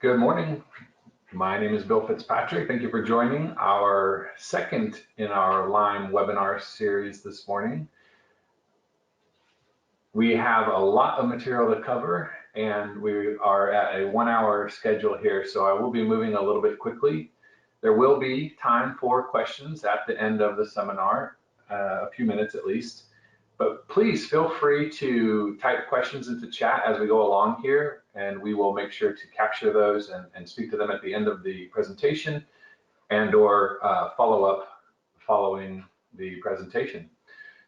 Good morning. My name is Bill Fitzpatrick. Thank you for joining our second in our Lyme webinar series this morning. We have a lot of material to cover and we are at a 1 hour schedule here, so I will be moving a little bit quickly. There will be time for questions at the end of the seminar, a few minutes at least. But please feel free to type questions into chat as we go along here, and we will make sure to capture those and speak to them at the end of the presentation and or follow up following the presentation.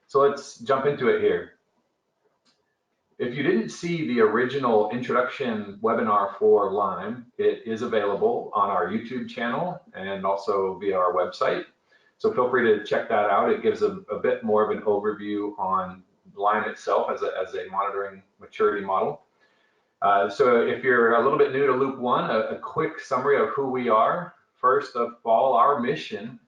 So let's jump into it here. If you didn't see the original introduction webinar for Lyme, it is available on our YouTube channel and also via our website. So feel free to check that out. It gives a bit more of an overview on Lyme itself as a monitoring maturity model. So if you're a little bit new to Loop1, a quick summary of who we are. First of all, our mission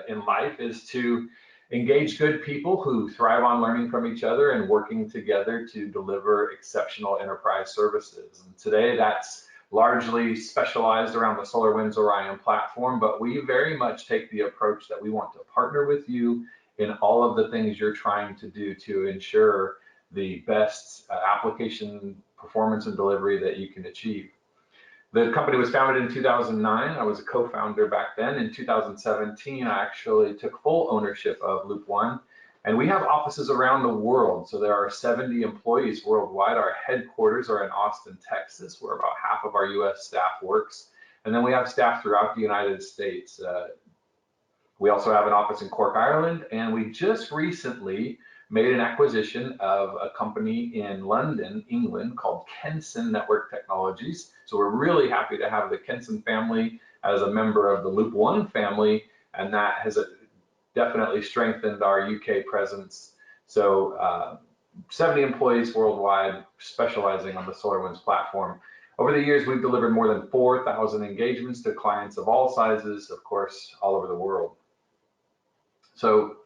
in life is to engage good people who thrive on learning from each other and working together to deliver exceptional enterprise services. And today that's largely specialized around the SolarWinds Orion Platform, but we very much take the approach that we want to partner with you in all of the things you're trying to do to ensure the best application performance and delivery that you can achieve. The company was founded in 2009. I was a co-founder back then. In 2017, I actually took full ownership of Loop1. And we have offices around the world. So there are 70 employees worldwide. Our headquarters are in Austin, Texas, where about half of our US staff works. And then we have staff throughout the United States. We also have an office in Cork, Ireland. And we just recently made an acquisition of a company in London, England, called Kenson Network Technologies. So we're really happy to have the Kenson family as a member of the Loop1 family. And that has definitely strengthened our UK presence. So 70 employees worldwide specializing on the SolarWinds platform. Over the years, we've delivered more than 4,000 engagements to clients of all sizes, of course, all over the world. So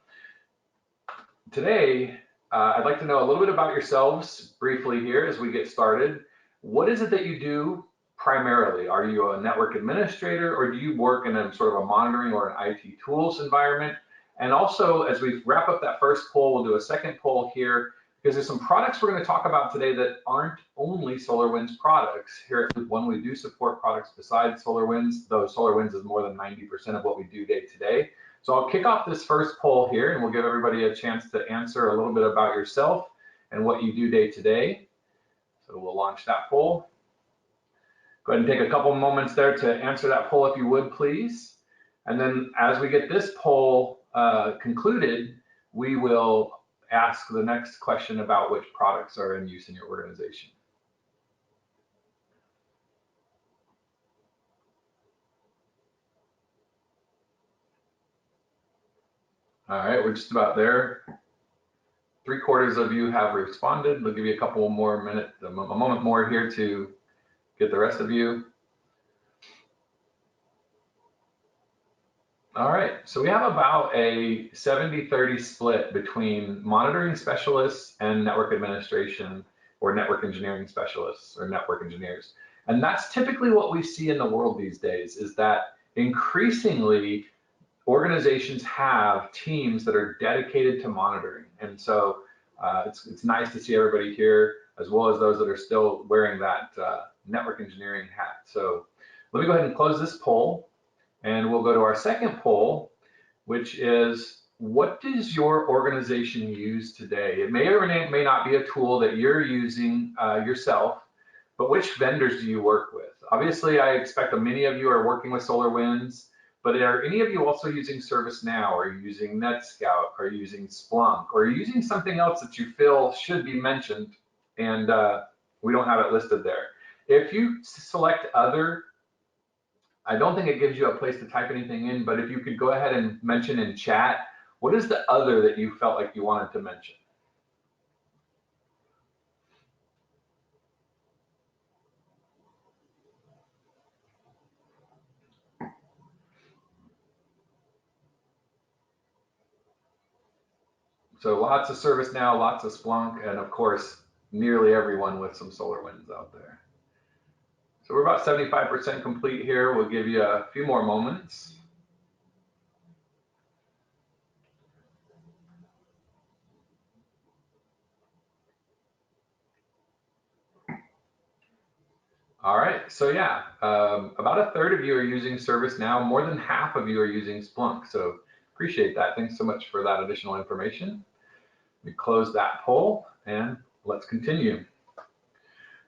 today, I'd like to know a little bit about yourselves briefly here as we get started. What is it that you do primarily? Are you a network administrator or do you work in a sort of a monitoring or an IT tools environment? And also, as we wrap up that first poll, we'll do a second poll here because there's some products we're going to talk about today that aren't only SolarWinds products. Here at Loop1, we do support products besides SolarWinds, though SolarWinds is more than 90% of what we do day to day. So I'll kick off this first poll here and we'll give everybody a chance to answer a little bit about yourself and what you do day to day. So we'll launch that poll. Go ahead and take a couple moments there to answer that poll if you would, please. And then as we get this poll concluded, we will ask the next question about which products are in use in your organization. All right, we're just about there. 3/4 of you have responded. We'll give you a couple more minutes, a moment more here to get the rest of you. All right, so we have about a 70-30 split between monitoring specialists and network administration or network engineering specialists or network engineers. And that's typically what we see in the world these days, is that increasingly organizations have teams that are dedicated to monitoring. And so it's nice to see everybody here, as well as those that are still wearing that network engineering hat. So let me go ahead and close this poll. And we'll go to our second poll, which is, what does your organization use today? It may or may not be a tool that you're using yourself, but which vendors do you work with? Obviously, I expect that many of you are working with SolarWinds, but are any of you also using ServiceNow? Are you using NetScout? Are you using Splunk? Or are you using something else that you feel should be mentioned and we don't have it listed there? If you select other, I don't think it gives you a place to type anything in, but if you could go ahead and mention in chat, what is the other that you felt like you wanted to mention? So lots of ServiceNow, lots of Splunk, and of course, nearly everyone with some SolarWinds out there. So we're about 75% complete here. We'll give you a few more moments. All right, so yeah, about a third of you are using ServiceNow. More than half of you are using Splunk, so appreciate that. Thanks so much for that additional information. We close that poll and let's continue.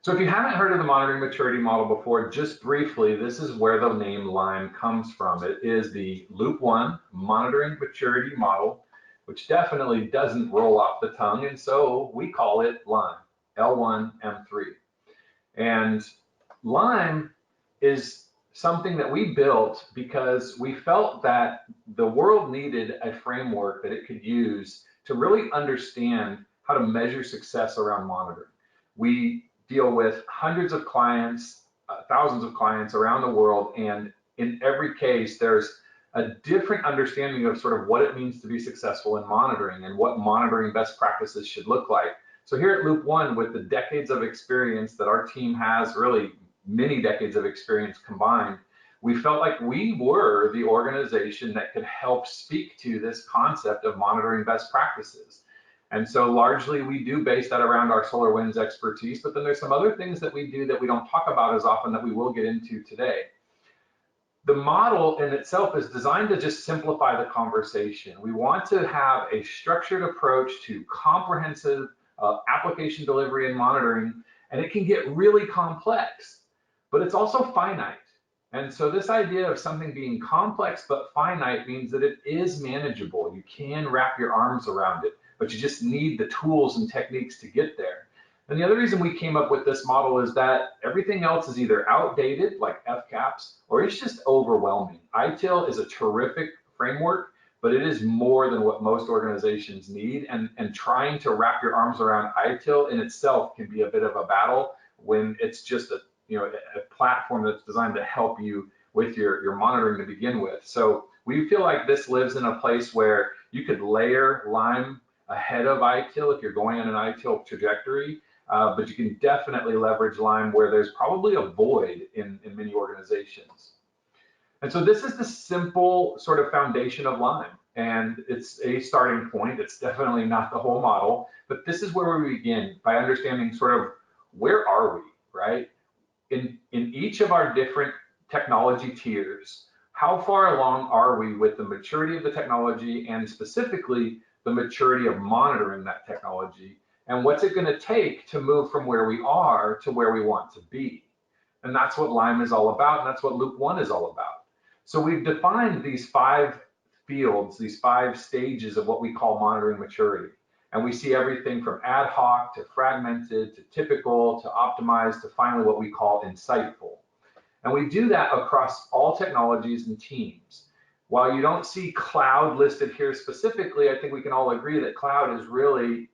So if you haven't heard of the monitoring maturity model before, just briefly, this is where the name LIME comes from. It is the Loop1 Monitoring Maturity Model, which definitely doesn't roll off the tongue, and so we call it LIME, L1M3. And LIME is something that we built because we felt that the world needed a framework that it could use to really understand how to measure success around monitoring. We deal with hundreds of clients, thousands of clients around the world, and in every case, there's a different understanding of sort of what it means to be successful in monitoring and what monitoring best practices should look like. So here at Loop1, with the decades of experience that our team has, really many decades of experience combined, we felt like we were the organization that could help speak to this concept of monitoring best practices. And so largely we do base that around our SolarWinds expertise, but then there's some other things that we do that we don't talk about as often that we will get into today. The model in itself is designed to just simplify the conversation. We want to have a structured approach to comprehensive application delivery and monitoring, and it can get really complex, but it's also finite. And so this idea of something being complex but finite means that it is manageable. You can wrap your arms around it, but you just need the tools and techniques to get there. And the other reason we came up with this model is that everything else is either outdated, like FCAPS, or it's just overwhelming. ITIL is a terrific framework, but it is more than what most organizations need. And trying to wrap your arms around ITIL in itself can be a bit of a battle when it's just a platform that's designed to help you with your monitoring to begin with. So we feel like this lives in a place where you could layer LIME ahead of ITIL if you're going on an ITIL trajectory, but you can definitely leverage LIME where there's probably a void in many organizations. And so this is the simple sort of foundation of LIME, and it's a starting point. It's definitely not the whole model, but this is where we begin by understanding sort of where are we, right? In each of our different technology tiers, how far along are we with the maturity of the technology and specifically the maturity of monitoring that technology, and what's it going to take to move from where we are to where we want to be? And that's what LIME is all about, and that's what Loop1 is all about. So we've defined these 5 fields, these 5 stages of what we call monitoring maturity. And we see everything from ad hoc to fragmented to typical to optimized to finally what we call insightful. And we do that across all technologies and teams. While you don't see cloud listed here specifically, I think we can all agree that cloud is really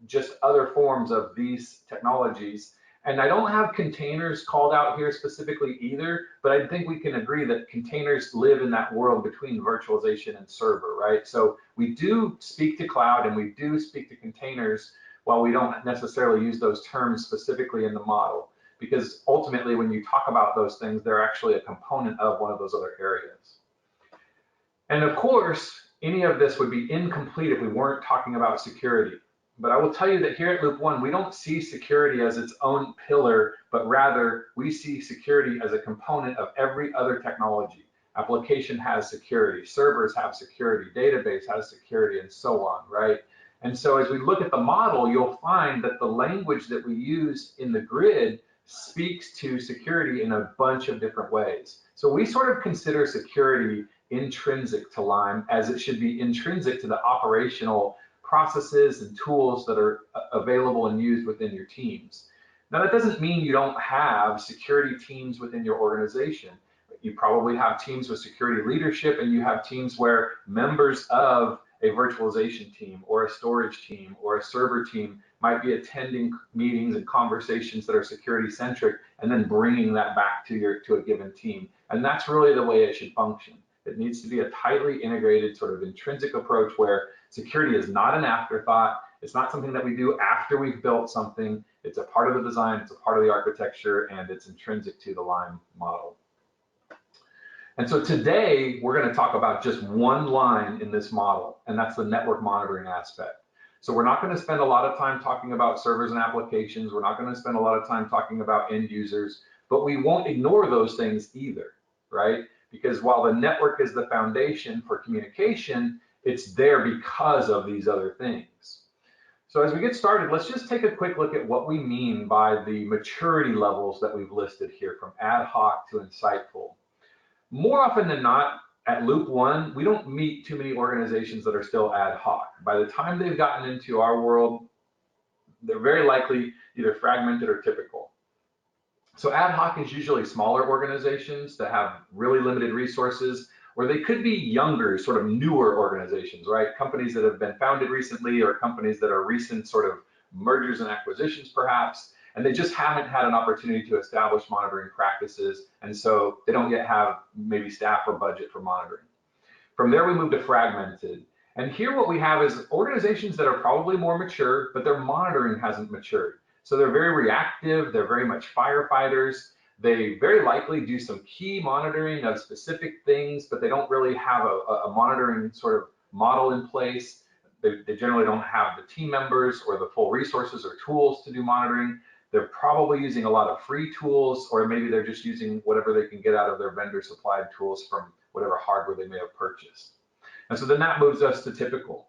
just other forms of these technologies. And I don't have containers called out here specifically either, but I think we can agree that containers live in that world between virtualization and server, right? So we do speak to cloud and we do speak to containers while we don't necessarily use those terms specifically in the model, because ultimately when you talk about those things, they're actually a component of one of those other areas. And of course, any of this would be incomplete if we weren't talking about security. But I will tell you that here at Loop1, we don't see security as its own pillar, but rather we see security as a component of every other technology. Application has security, servers have security, database has security, and so on, right? And so as we look at the model, you'll find that the language that we use in the grid speaks to security in a bunch of different ways. So we sort of consider security intrinsic to LIME, as it should be intrinsic to the operational processes and tools that are available and used within your teams. Now, that doesn't mean you don't have security teams within your organization. You probably have teams with security leadership, and you have teams where members of a virtualization team or a storage team or a server team might be attending meetings and conversations that are security centric and then bringing that back to a given team. And that's really the way it should function. It needs to be a tightly integrated sort of intrinsic approach where security is not an afterthought. It's not something that we do after we've built something. It's a part of the design, it's a part of the architecture, and it's intrinsic to the Lime model. And so today, we're going to talk about just one line in this model, and that's the network monitoring aspect. So we're not going to spend a lot of time talking about servers and applications. We're not going to spend a lot of time talking about end users, but we won't ignore those things either, right? Because while the network is the foundation for communication, it's there because of these other things. So as we get started, let's just take a quick look at what we mean by the maturity levels that we've listed here, from ad hoc to insightful. More often than not, at Loop1, we don't meet too many organizations that are still ad hoc. By the time they've gotten into our world, they're very likely either fragmented or typical. So ad hoc is usually smaller organizations that have really limited resources, or they could be younger, sort of newer organizations, right? Companies that have been founded recently, or companies that are recent sort of mergers and acquisitions perhaps, and they just haven't had an opportunity to establish monitoring practices, and so they don't yet have maybe staff or budget for monitoring. From there, we move to fragmented. And here what we have is organizations that are probably more mature, but their monitoring hasn't matured. So they're very reactive, they're very much firefighters. They very likely do some key monitoring of specific things, but they don't really have a monitoring sort of model in place. They generally don't have the team members or the full resources or tools to do monitoring. They're probably using a lot of free tools, or maybe they're just using whatever they can get out of their vendor supplied tools from whatever hardware they may have purchased. And so then that moves us to typical.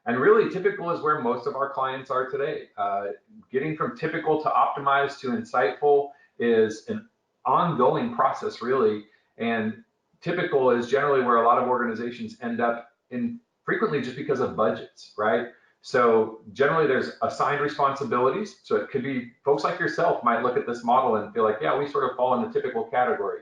And really, typical is where most of our clients are today. Getting from typical to optimized to insightful is an ongoing process, really. And typical is generally where a lot of organizations end up in, frequently just because of budgets, right? So generally there's assigned responsibilities. So it could be folks like yourself might look at this model and feel like, yeah, we sort of fall in the typical category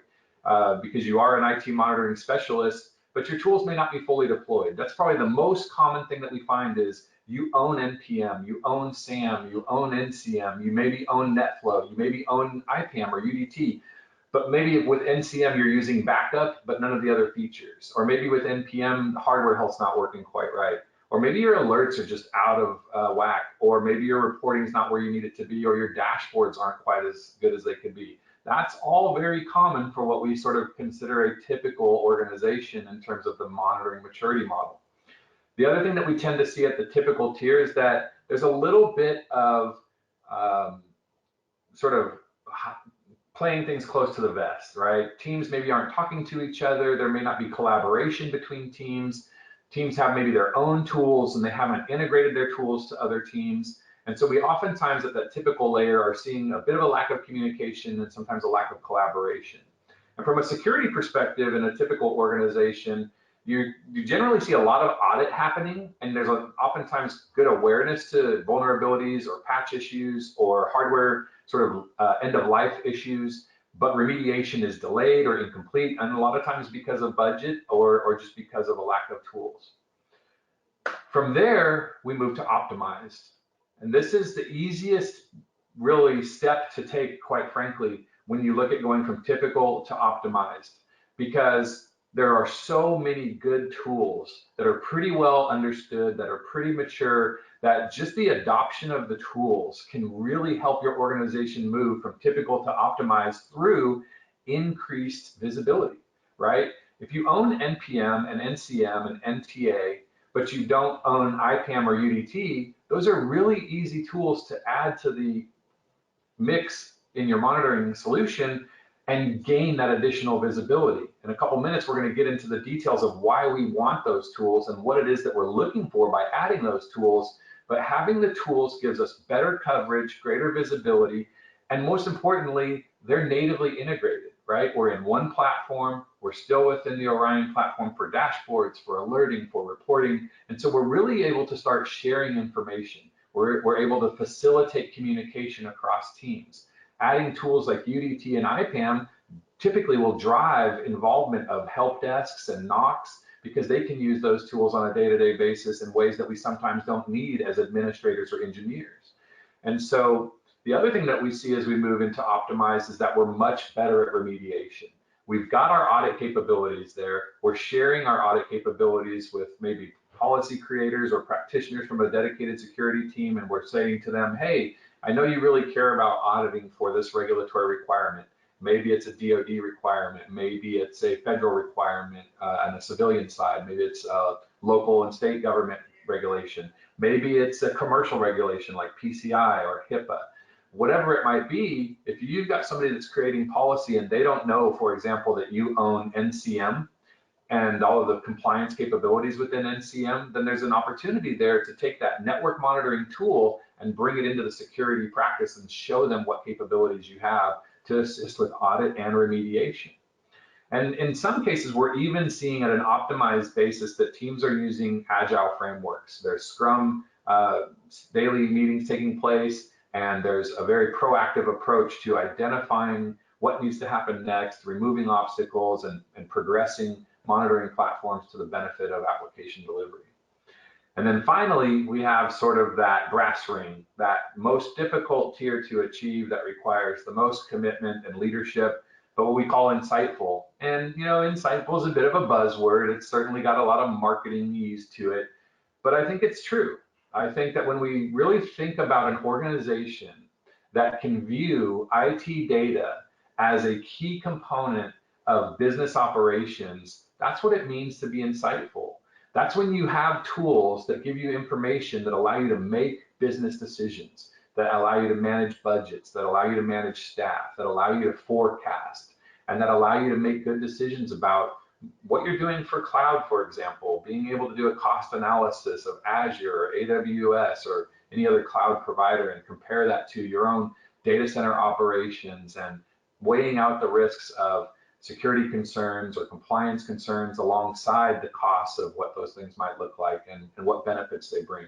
because you are an IT monitoring specialist, but your tools may not be fully deployed. That's probably the most common thing that we find is you own NPM, you own SAM, you own NCM, you maybe own NetFlow, you maybe own IPAM or UDT, but maybe with NCM you're using backup, but none of the other features. Or maybe with NPM, the hardware health's not working quite right. Or maybe your alerts are just out of whack, or maybe your reporting is not where you need it to be, or your dashboards aren't quite as good as they could be. That's all very common for what we sort of consider a typical organization in terms of the monitoring maturity model. The other thing that we tend to see at the typical tier is that there's a little bit of sort of playing things close to the vest, right? Teams maybe aren't talking to each other. There may not be collaboration between teams. Teams have maybe their own tools and they haven't integrated their tools to other teams. And so we oftentimes at that typical layer are seeing a bit of a lack of communication and sometimes a lack of collaboration. And from a security perspective in a typical organization, you generally see a lot of audit happening, and there's oftentimes good awareness to vulnerabilities or patch issues or hardware sort of end of life issues, but remediation is delayed or incomplete, and a lot of times because of budget or just because of a lack of tools. From there, we move to optimized. And this is the easiest really step to take, quite frankly, when you look at going from typical to optimized, because there are so many good tools that are pretty well understood, that are pretty mature, that just the adoption of the tools can really help your organization move from typical to optimized through increased visibility, right? If you own NPM and NCM and NTA, but you don't own IPAM or UDT, those are really easy tools to add to the mix in your monitoring solution and gain that additional visibility. In a couple minutes, we're going to get into the details of why we want those tools and what it is that we're looking for by adding those tools. But having the tools gives us better coverage, greater visibility, and most importantly, they're natively integrated, right? We're in one platform. We're still within the Orion platform for dashboards, for alerting, for reporting. And so we're really able to start sharing information. We're able to facilitate communication across teams. Adding tools like UDT and IPAM typically will drive involvement of help desks and NOCs because they can use those tools on a day-to-day basis in ways that we sometimes don't need as administrators or engineers. And so the other thing that we see as we move into optimized is that we're much better at remediation. We've got our audit capabilities there. We're sharing our audit capabilities with maybe policy creators or practitioners from a dedicated security team, and we're saying to them, hey, I know you really care about auditing for this regulatory requirement. Maybe it's a DoD requirement, maybe it's a federal requirement on the civilian side, maybe it's a local and state government regulation, maybe it's a commercial regulation like PCI or HIPAA. Whatever it might be, if you've got somebody that's creating policy and they don't know, for example, that you own NCM and all of the compliance capabilities within NCM, then there's an opportunity there to take that network monitoring tool and bring it into the security practice and show them what capabilities you have to assist with audit and remediation. And in some cases, we're even seeing at an optimized basis that teams are using agile frameworks. There's Scrum daily meetings taking place, and there's a very proactive approach to identifying what needs to happen next, removing obstacles, and progressing monitoring platforms to the benefit of application delivery. And then finally, we have sort of that brass ring, that most difficult tier to achieve that requires the most commitment and leadership, but what we call insightful. And insightful is a bit of a buzzword. It's certainly got a lot of marketing ease to it, but I think it's true. I think that when we really think about an organization that can view IT data as a key component of business operations, that's what it means to be insightful. That's when you have tools that give you information that allow you to make business decisions, that allow you to manage budgets, that allow you to manage staff, that allow you to forecast, and that allow you to make good decisions about what you're doing for cloud, for example, being able to do a cost analysis of Azure or AWS or any other cloud provider and compare that to your own data center operations and weighing out the risks of security concerns or compliance concerns alongside the costs of what those things might look like and what benefits they bring.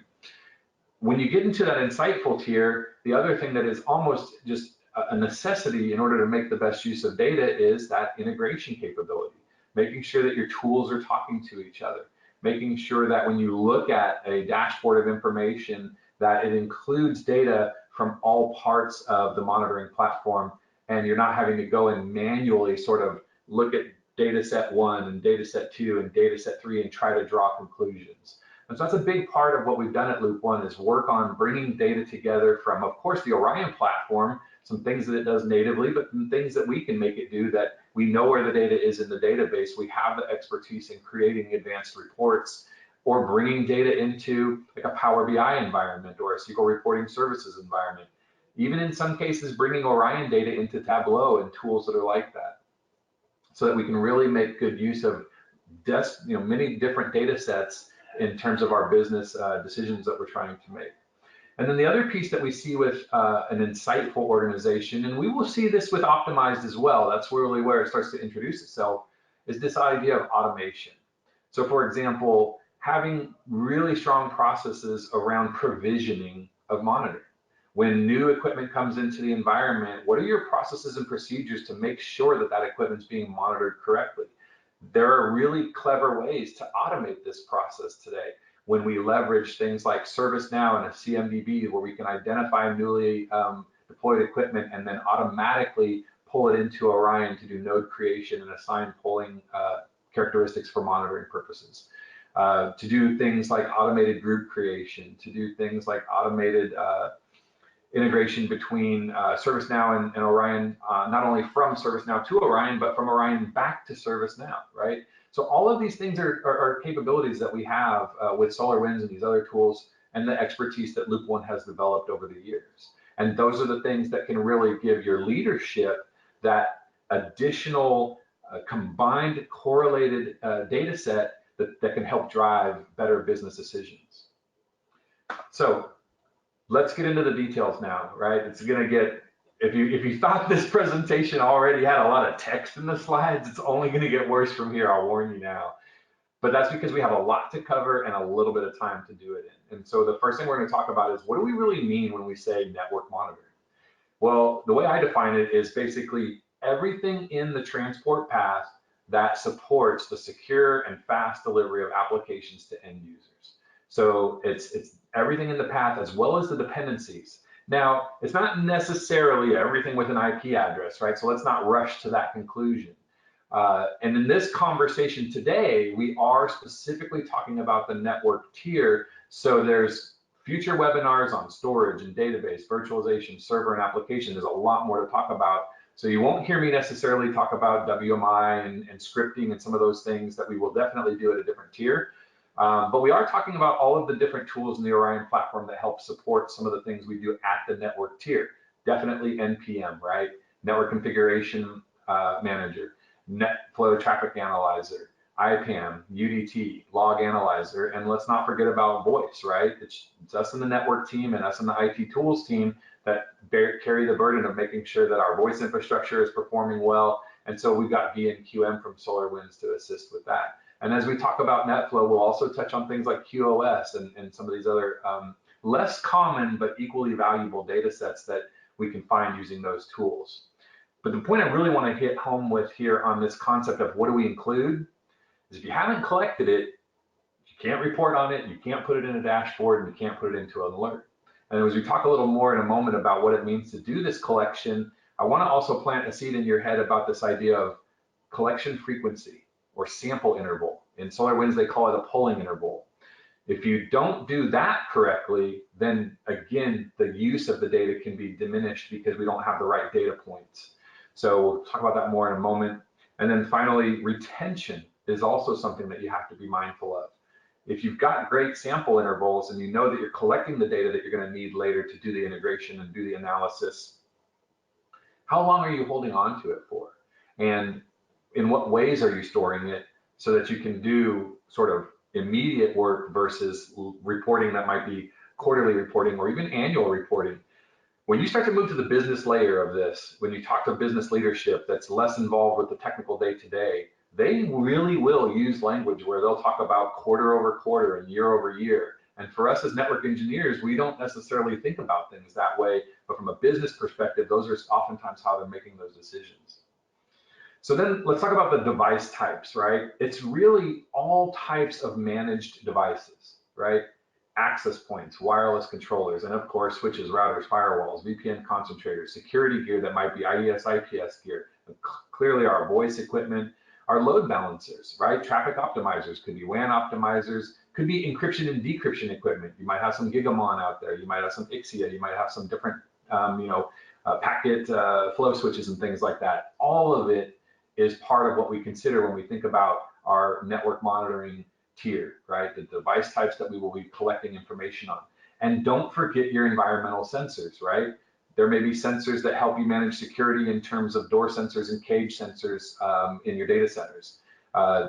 When you get into that insightful tier, the other thing that is almost just a necessity in order to make the best use of data is that integration capability, making sure that your tools are talking to each other, making sure that when you look at a dashboard of information, that it includes data from all parts of the monitoring platform, and you're not having to go and manually sort of look at data set 1 and data set 2 and data set 3 and try to draw conclusions. And so that's a big part of what we've done at Loop1 is work on bringing data together from, of course, the Orion platform, some things that it does natively, but some things that we can make it do that we know where the data is in the database. We have the expertise in creating advanced reports or bringing data into like a Power BI environment or a SQL reporting services environment. Even in some cases, bringing Orion data into Tableau and tools that are like that, so that we can really make good use of many different data sets in terms of our business decisions that we're trying to make. And then the other piece that we see with an insightful organization, and we will see this with optimized as well, that's really where it starts to introduce itself, is this idea of automation. So for example, having really strong processes around provisioning of monitoring. When new equipment comes into the environment, what are your processes and procedures to make sure that that equipment's being monitored correctly? There are really clever ways to automate this process today when we leverage things like ServiceNow and a CMDB, where we can identify newly deployed equipment and then automatically pull it into Orion to do node creation and assign polling characteristics for monitoring purposes. To do things like automated group creation, to do things like automated integration between ServiceNow and Orion, not only from ServiceNow to Orion, but from Orion back to ServiceNow, right? So all of these things are capabilities that we have with SolarWinds and these other tools and the expertise that Loop1 has developed over the years. And those are the things that can really give your leadership that additional combined correlated data set that can help drive better business decisions. So let's get into the details now, right? It's gonna get, if you thought this presentation already had a lot of text in the slides, it's only gonna get worse from here, I'll warn you now. But that's because we have a lot to cover and a little bit of time to do it in. And so the first thing we're gonna talk about is, what do we really mean when we say network monitoring? Well, the way I define it is basically everything in the transport path that supports the secure and fast delivery of applications to end users. So it's everything in the path as well as the dependencies. Now, it's not necessarily everything with an IP address, right? So let's not rush to that conclusion. And in this conversation today, we are specifically talking about the network tier. So there's Future webinars on storage and database, virtualization, server, and application. There's a lot more to talk about. So you won't hear me necessarily talk about WMI and scripting and some of those things that we will definitely do at a different tier. But we are talking about all of the different tools in the Orion platform that help support some of the things we do at the network tier. Definitely NPM, right? Network Configuration Manager, NetFlow Traffic Analyzer, IPAM, UDT, Log Analyzer, and let's not forget about voice, right? It's us in the network team and us in the IT tools team that carry the burden of making sure that our voice infrastructure is performing well. And so we've got VNQM from SolarWinds to assist with that. And as we talk about NetFlow, we'll also touch on things like QoS and some of these other less common but equally valuable data sets that we can find using those tools. But the point I really want to hit home with here on this concept of what do we include is if you haven't collected it, you can't report on it, you can't put it in a dashboard, and you can't put it into an alert. And as we talk a little more in a moment about what it means to do this collection, I want to also plant a seed in your head about this idea of collection frequency or sample interval. In SolarWinds, they call it a polling interval. If you don't do that correctly, then again, the use of the data can be diminished because we don't have the right data points. So we'll talk about that more in a moment. And then finally, retention is also something that you have to be mindful of. If you've got great sample intervals and you know that you're collecting the data that you're going to need later to do the integration and do the analysis, how long are you holding on to it for? And in what ways are you storing it so that you can do sort of immediate work versus reporting that might be quarterly reporting or even annual reporting? When you start to move to the business layer of this, when you talk to business leadership that's less involved with the technical day-to-day, they really will use language where they'll talk about quarter over quarter and year over year. And for us as network engineers, we don't necessarily think about things that way, but from a business perspective, those are oftentimes how they're making those decisions. So then let's talk about the device types, right? It's really all types of managed devices, right? Access points, wireless controllers, and of course, switches, routers, firewalls, VPN concentrators, security gear that might be IDS, IPS gear, clearly our voice equipment, our load balancers, right? Traffic optimizers, could be WAN optimizers, could be encryption and decryption equipment. You might have some Gigamon out there. You might have some Ixia. You might have some different, packet flow switches and things like that. All of it is part of what we consider when we think about our network monitoring tier, right? The device types that we will be collecting information on. And don't forget your environmental sensors, right? There may be sensors that help you manage security in terms of door sensors and cage sensors in your data centers.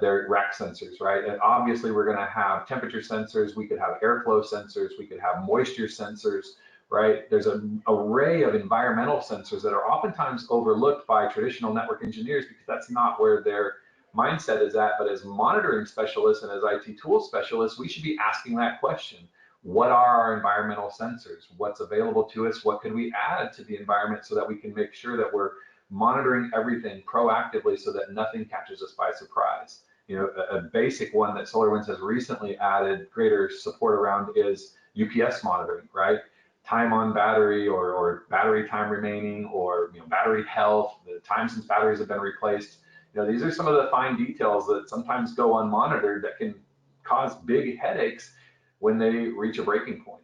They're rack sensors, right? And obviously we're gonna have temperature sensors, we could have airflow sensors, we could have moisture sensors, right? There's an array of environmental sensors that are oftentimes overlooked by traditional network engineers because that's not where their mindset is at. But as monitoring specialists and as IT tool specialists, we should be asking that question. What are our environmental sensors? What's available to us? What can we add to the environment so that we can make sure that we're monitoring everything proactively so that nothing catches us by surprise? You know, a basic one that SolarWinds has recently added greater support around is UPS monitoring, right? Time on battery or battery time remaining or battery health, the time since batteries have been replaced. These are some of the fine details that sometimes go unmonitored that can cause big headaches when they reach a breaking point.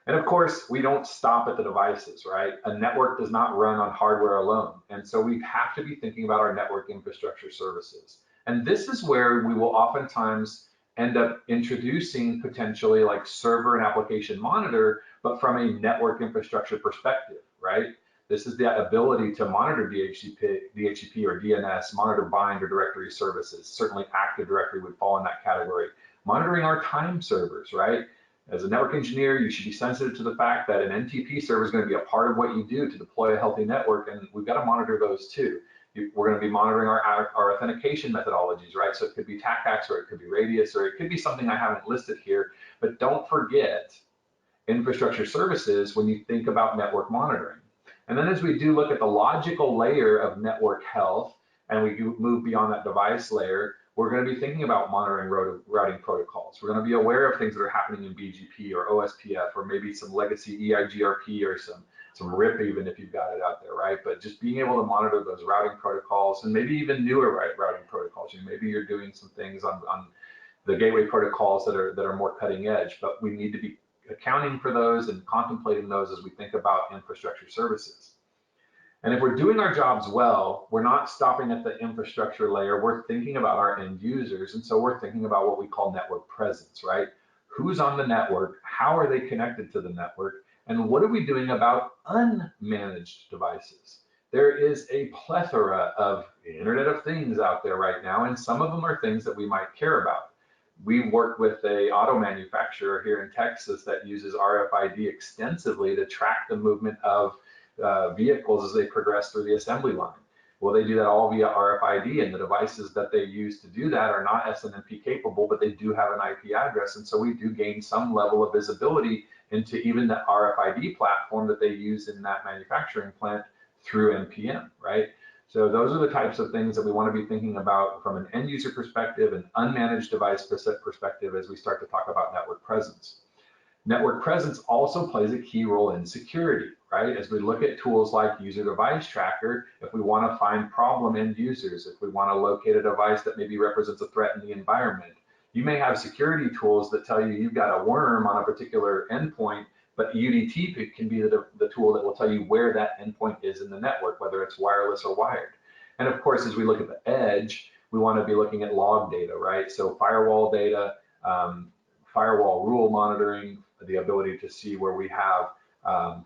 And of course, we don't stop at the devices, right? A network does not run on hardware alone. And so we have to be thinking about our network infrastructure services. And this is where we will oftentimes end up introducing potentially like server and application monitor, but from a network infrastructure perspective, right? This is the ability to monitor DHCP or DNS, monitor bind or directory services. Certainly Active Directory would fall in that category. Monitoring our time servers, right? As a network engineer, you should be sensitive to the fact that an NTP server is going to be a part of what you do to deploy a healthy network, and we've got to monitor those too. We're going to be monitoring our authentication methodologies, right? So it could be TACACS, or it could be Radius, or it could be something I haven't listed here, but don't forget infrastructure services when you think about network monitoring. And then as we do look at the logical layer of network health, and we move beyond that device layer, we're going to be thinking about monitoring routing protocols. We're going to be aware of things that are happening in BGP or OSPF, or maybe some legacy EIGRP or some RIP, even if you've got it out there, right? But just being able to monitor those routing protocols and maybe even newer routing protocols. Maybe you're doing some things on the gateway protocols that are more cutting edge, but we need to be accounting for those and contemplating those as we think about infrastructure services. And if we're doing our jobs well, we're not stopping at the infrastructure layer, we're thinking about our end users. And so we're thinking about what we call network presence, right? Who's on the network? How are they connected to the network? And what are we doing about unmanaged devices? There is a plethora of Internet of Things out there right now, and some of them are things that we might care about. We've worked with a auto manufacturer here in Texas that uses RFID extensively to track the movement of vehicles as they progress through the assembly line. Well, they do that all via RFID, and the devices that they use to do that are not SNMP capable, but they do have an IP address. And so we do gain some level of visibility into even the RFID platform that they use in that manufacturing plant through NPM, right? So those are the types of things that we want to be thinking about from an end user perspective and unmanaged device perspective as we start to talk about network presence. Network presence also plays a key role in security, right? As we look at tools like user device tracker, if we want to find problem end users, if we want to locate a device that maybe represents a threat in the environment, you may have security tools that tell you you've got a worm on a particular endpoint, but UDT can be the tool that will tell you where that endpoint is in the network, whether it's wireless or wired. And of course, as we look at the edge, we want to be looking at log data, right? So firewall data, firewall rule monitoring, the ability to see where we have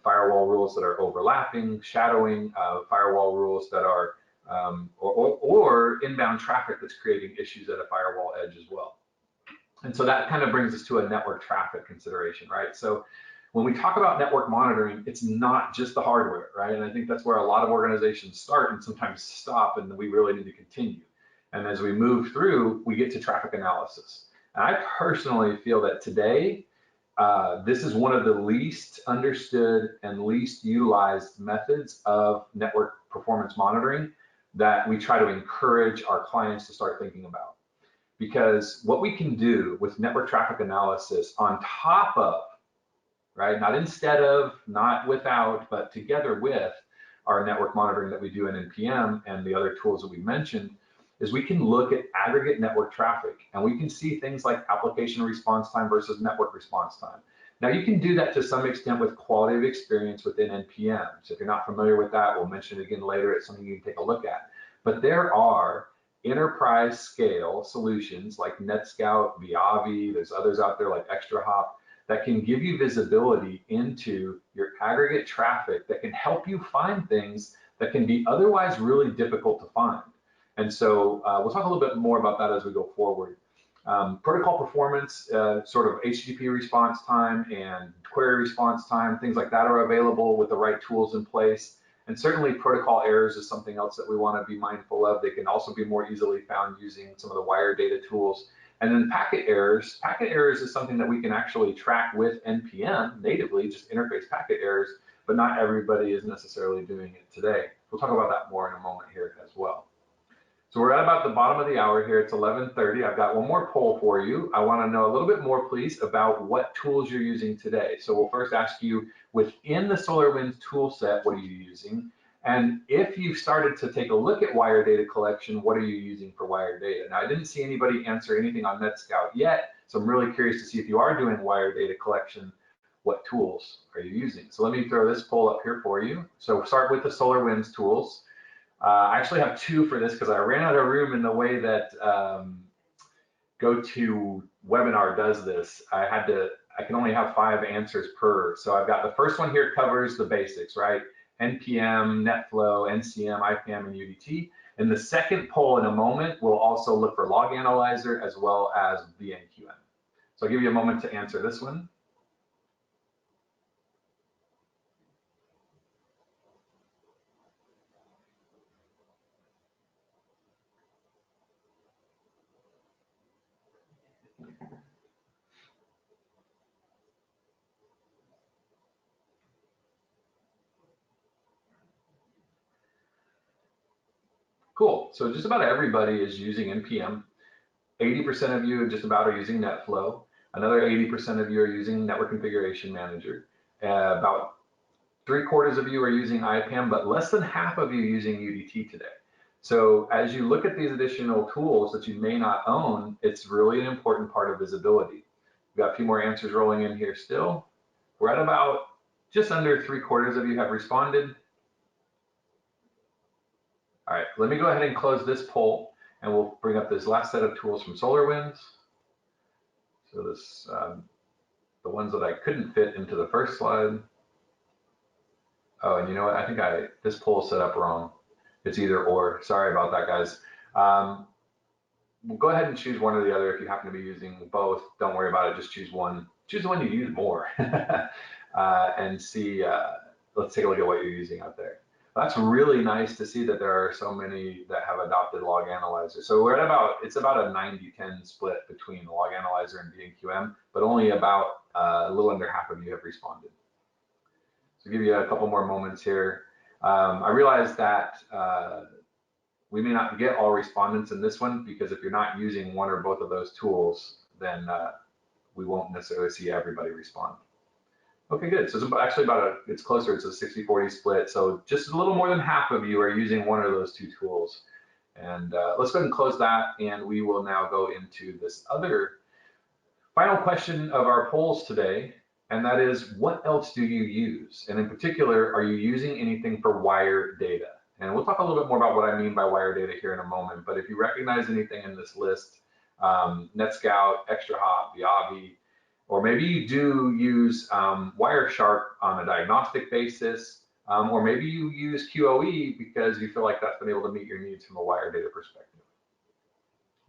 firewall rules that are overlapping, shadowing, firewall rules that are, or inbound traffic that's creating issues at a firewall edge as well. And so that kind of brings us to a network traffic consideration, right? So when we talk about network monitoring, it's not just the hardware, right? And I think that's where a lot of organizations start and sometimes stop, and we really need to continue. And as we move through, we get to traffic analysis. And I personally feel that today, this is one of the least understood and least utilized methods of network performance monitoring that we try to encourage our clients to start thinking about. Because what we can do with network traffic analysis on top of, right, not instead of, not without, but together with our network monitoring that we do in NPM and the other tools that we mentioned, is we can look at aggregate network traffic, and we can see things like application response time versus network response time. Now, you can do that to some extent with quality of experience within NPM. So if you're not familiar with that, we'll mention it again later. It's something you can take a look at. But there are enterprise scale solutions like NetScout, Viavi, there's others out there like ExtraHop that can give you visibility into your aggregate traffic that can help you find things that can be otherwise really difficult to find. And so we'll talk a little bit more about that as we go forward. Protocol performance, sort of HTTP response time and query response time, things like that are available with the right tools in place. And certainly protocol errors is something else that we want to be mindful of. They can also be more easily found using some of the wire data tools. And then packet errors is something that we can actually track with NPM natively, just interface packet errors, but not everybody is necessarily doing it today. We'll talk about that more in a moment here as well. So we're at about the bottom of the hour here. It's 11:30. I've got one more poll for you. I want to know a little bit more, please, about what tools you're using today. So we'll first ask you, within the SolarWinds tool set, what are you using? And if you've started to take a look at wire data collection, what are you using for wire data? Now, I didn't see anybody answer anything on NetScout yet, so I'm really curious to see if you are doing wire data collection, what tools are you using? So let me throw this poll up here for you. So start with the SolarWinds tools. I actually have two for this because I ran out of room in the way that GoToWebinar does this. I can only have 5 answers per. So I've got the first one here covers the basics, right? NPM, NetFlow, NCM, IPM, and UDT. And the second poll in a moment will also look for Log Analyzer as well as VNQM. So I'll give you a moment to answer this one. Cool. So just about everybody is using NPM. 80% of you just about are using NetFlow. Another 80% of you are using Network Configuration Manager. About 3/4 of you are using IPM, but less than half of you using UDT today. So as you look at these additional tools that you may not own, it's really an important part of visibility. We've got a few more answers rolling in here still. We're at about just under 3/4 of you have responded. All right, let me go ahead and close this poll, and we'll bring up this last set of tools from SolarWinds. So this, the ones that I couldn't fit into the first slide. Oh, and you know what? I think this poll is set up wrong. It's either or. Sorry about that, guys. We'll go ahead and choose one or the other. If you happen to be using both, don't worry about it. Just choose one. Choose the one you use more, and see. Let's take a look at what you're using out there. That's really nice to see that there are so many that have adopted Log Analyzer. So we're at it's about a 90-10 split between Log Analyzer and B&QM, but only about a little under half of you have responded. So give you a couple more moments here. I realize that we may not get all respondents in this one, because if you're not using one or both of those tools, then we won't necessarily see everybody respond. Okay, good. So it's actually it's closer. It's a 60-40 split. So just a little more than half of you are using one of those two tools. And let's go ahead and close that, and we will now go into this other final question of our polls today, and that is, what else do you use? And in particular, are you using anything for wire data? And we'll talk a little bit more about what I mean by wire data here in a moment, but if you recognize anything in this list, NetScout, ExtraHop, Viavi, or maybe you do use Wireshark on a diagnostic basis, or maybe you use QoE because you feel like that's been able to meet your needs from a wire data perspective.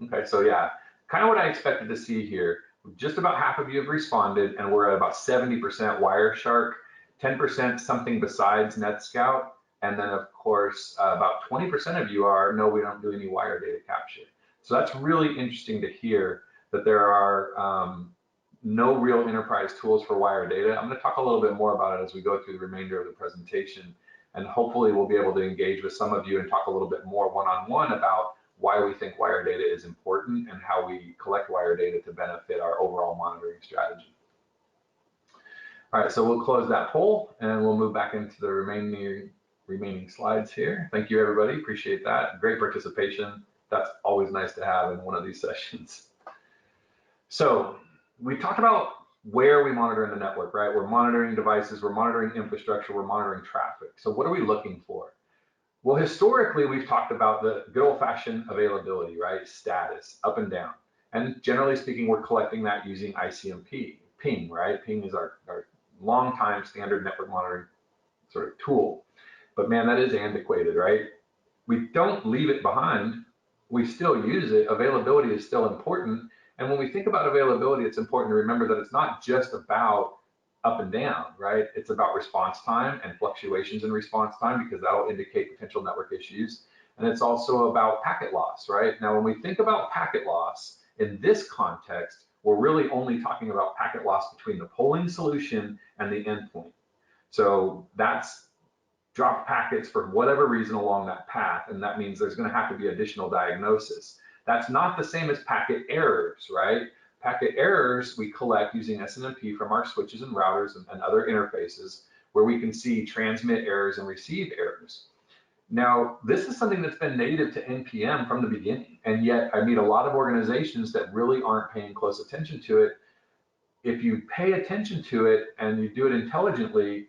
Okay, so yeah, kind of what I expected to see here. Just about half of you have responded, and we're at about 70% Wireshark, 10% something besides NetScout, and then of course about 20% of you are, no, we don't do any wire data capture. So that's really interesting to hear that there are no real enterprise tools for wire data. I'm going to talk a little bit more about it as we go through the remainder of the presentation, and hopefully we'll be able to engage with some of you and talk a little bit more one-on-one about why we think wire data is important and how we collect wire data to benefit our overall monitoring strategy. All right, so we'll close that poll and we'll move back into the remaining slides here. Thank you, everybody. Appreciate that. Great participation. That's always nice to have in one of these sessions. So we talked about where we monitor in the network, right? We're monitoring devices, we're monitoring infrastructure, we're monitoring traffic. So what are we looking for? Well, historically, we've talked about the good old-fashioned availability, right? Status, up and down. And generally speaking, we're collecting that using ICMP, ping, right? Ping is our long-time standard network monitoring sort of tool. But man, that is antiquated, right? We don't leave it behind. We still use it. Availability is still important. And when we think about availability, it's important to remember that it's not just about up and down, right? It's about response time and fluctuations in response time, because that'll indicate potential network issues. And it's also about packet loss, right? Now, when we think about packet loss in this context, we're really only talking about packet loss between the polling solution and the endpoint. So that's dropped packets for whatever reason along that path, and that means there's going to have to be additional diagnosis. That's not the same as packet errors, right? Packet errors we collect using SNMP from our switches and routers and other interfaces, where we can see transmit errors and receive errors. Now, this is something that's been native to NPM from the beginning, and yet I meet a lot of organizations that really aren't paying close attention to it. If you pay attention to it and you do it intelligently,